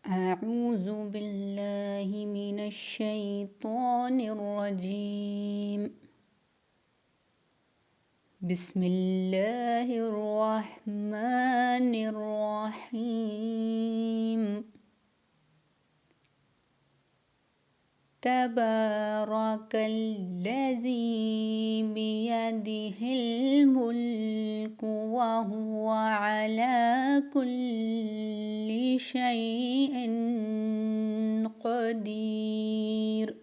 أعوذ بالله من الشيطان الرجيم. بسم الله الرحمن الرحيم. تبارك الذي بيده الملك وهو على كل شيء قدير.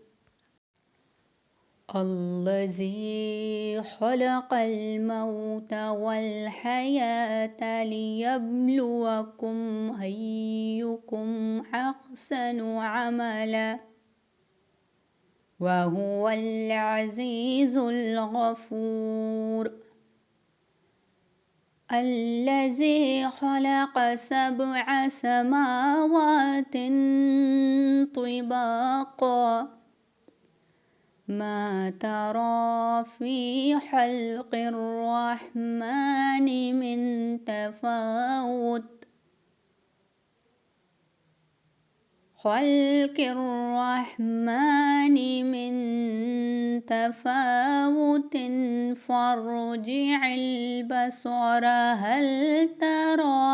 الذي خلق الموت والحياة ليبلوكم أيكم أحسن عملا وهو العزيز الغفور. الذي خلق 7 سماوات طباقا ما ترى في خلق الرحمن من تفاوت فارجع البصر هل ترى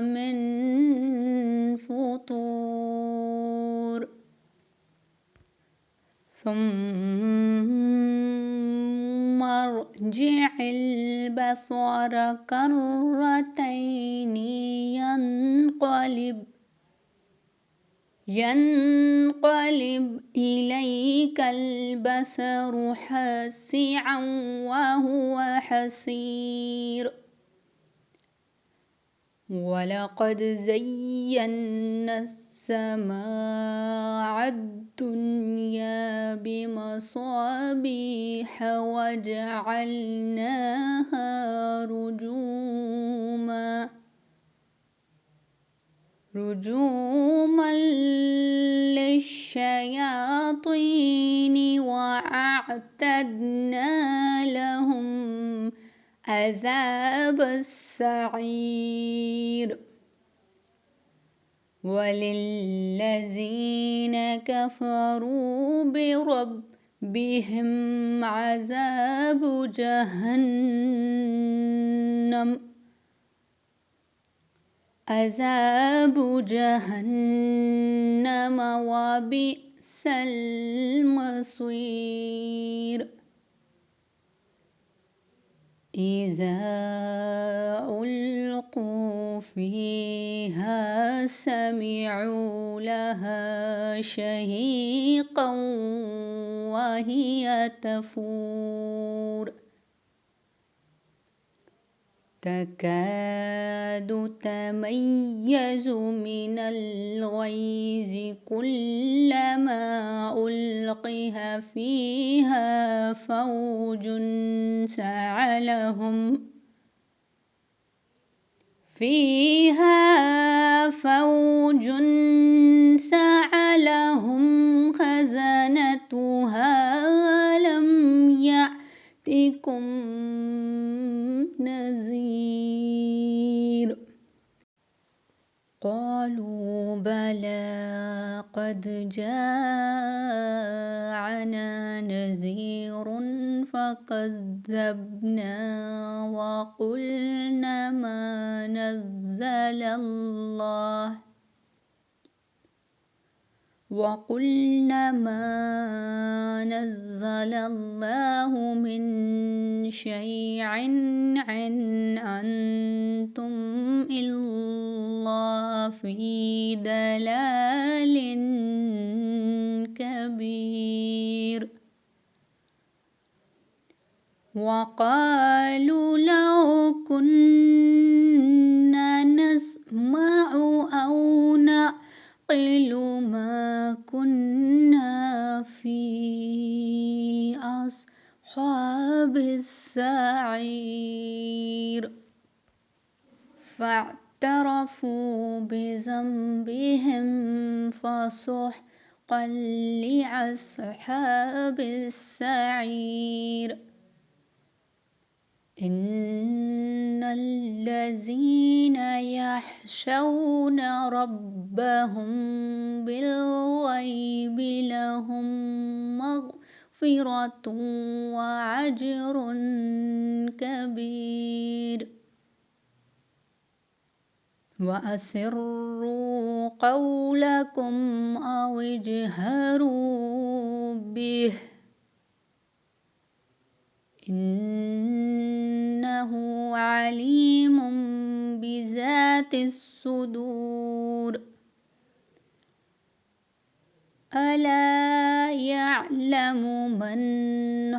من فطور ثم ارجع البصر كرتين ينقلب إليك البصر خاسئا وهو حسير. ولقد زينا السماء الدنيا بمصابيح وجعلناها رجوما للشياطين وأعتدنا لهم عذاب السعير. وللذين كفروا بربهم عذاب جهنم وبئس المصير. إذا ألقوا فيها سمعوا لها شهيقا وهي تفور تكاد تميز من الغيظ كلما ألقي فيها فوج سألهم خزنتها ألم يأتكم نذير. قالوا بلى قد جاءنا نذير فكذبنا وقلنا ما نزل الله من شيء إن أنتم إلا في ضلال كبير. وقالوا لو كنا نسمع أو نعقل ما كنا في أصحاب السعير. فاعترفوا بذنبهم فسحقا لأصحاب السعير. إن الذين يخشون ربهم بالغيب لهم مغفرة وأجر كبير. وأسروا قولكم أو اجهروا به إنه عليم بذات الصدور. ألا يعلم من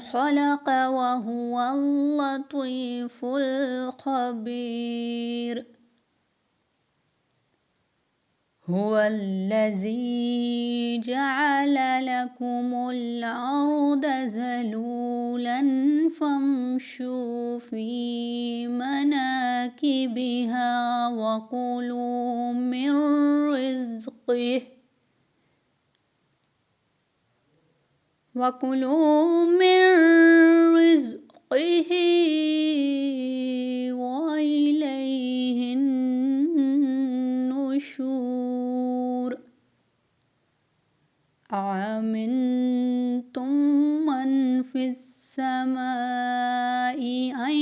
خلق وهو اللطيف الخبير. هو الذي جعل لكم الأرض ذلولا فامشوا في مناكبها وكلوا من رزقه وإليه النشور. أأمنتم من في السماء أن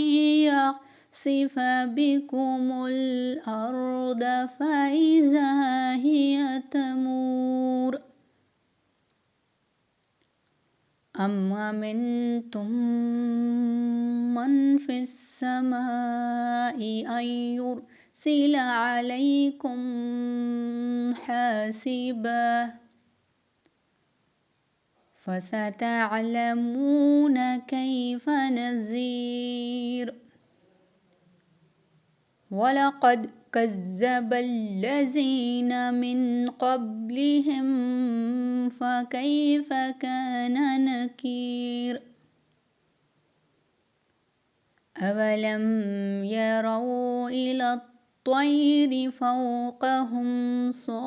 يخسف بكم الأرض فإذا هي تمور أم أمنتم من في السماء أن يرسل عليكم حاسبا فستعلمون كيف نذير. ولقد كذب الذين من قبلهم فكيف كان نكير. أولم يروا إلى الطير فوقهم صافات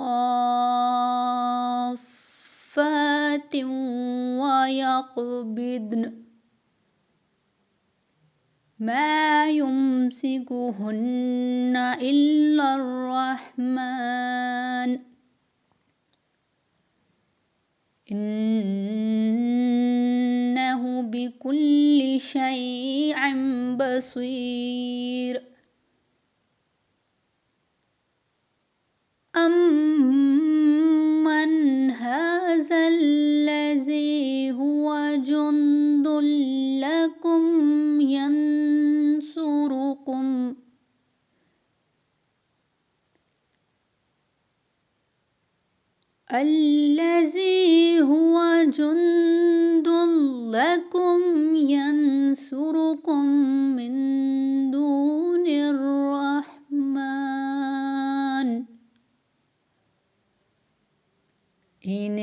ويقبضن ما يمسكهن إلا الرحمن إنه بكل شيء بصير. أمن هذا الذي هو جند لكم ينصركم الذي هو جند لكم ينصركم من دون الرحمن إن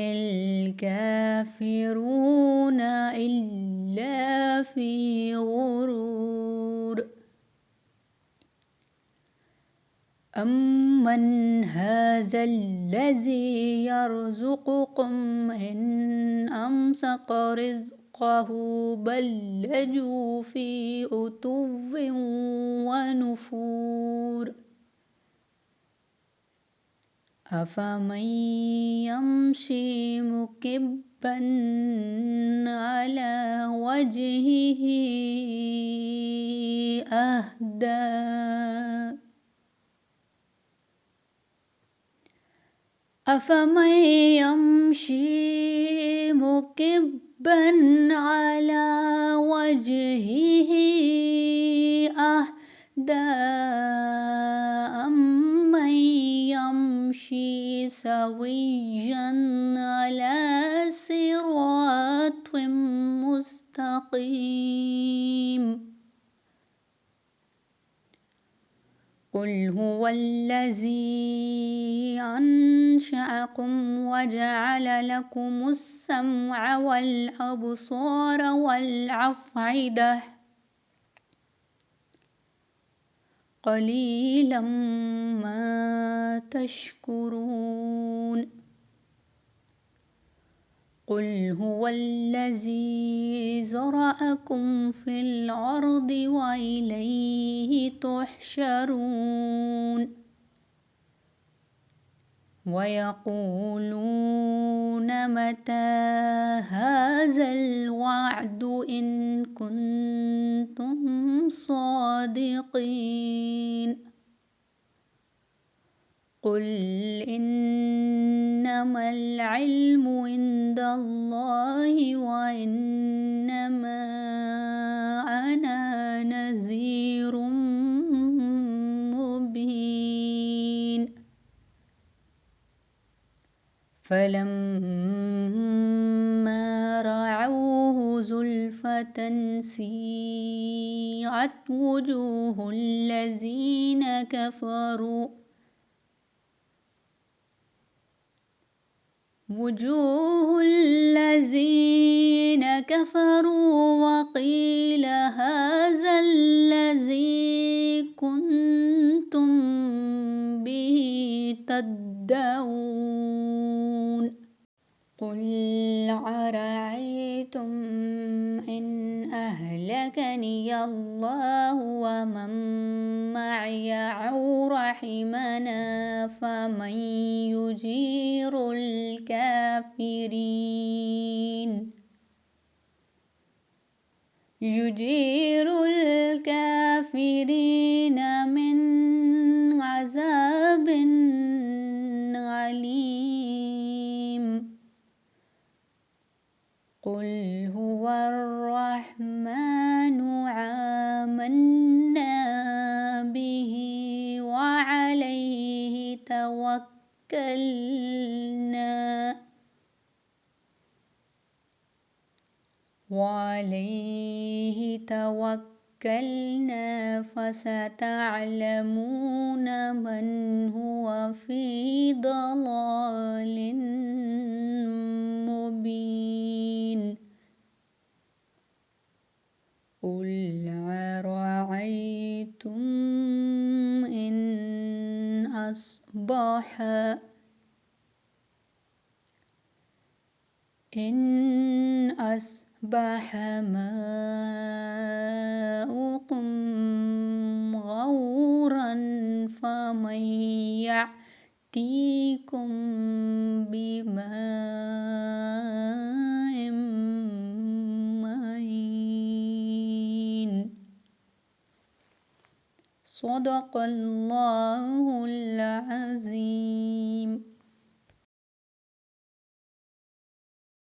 الكافرون إلا في غرور. أمن هذا الذي يرزقكم إن أمسك رزقه بل لجوا في عتو ونفور. أفمن يمشي مكبا على وجهه أهدى أفمن يمشي مكبا على وجهه أهدى أمن يمشي سويا على صراط مستقيم. قل هو الذي أنشأكم وجعل لكم السمع والأبصار والأفئدة قليلا ما تشكرون. قل هو الذي ذرأكم في الأرض وإليه تحشرون ويقولون متى هذا الوعد إن كنتم صادقين قل إنما العلم عند الله وإنما أنا نذير مبين فلما رعوه زلفة سيئت وجوه الذين كفروا وقيل هذا الذي كنتم به تدعون قل أرأيتم إن أهلكني الله ومن معي أو رحمنا فمن يجير الكافرين من عذاب أليم قل هو الرحمن آمنا به وعليه توكلنا فستعلمون من هو في ضلال مبين قل أرأيتم إن أصبح ماؤكم غورا فمن يأتيكم بماء معين صدق الله العظيم.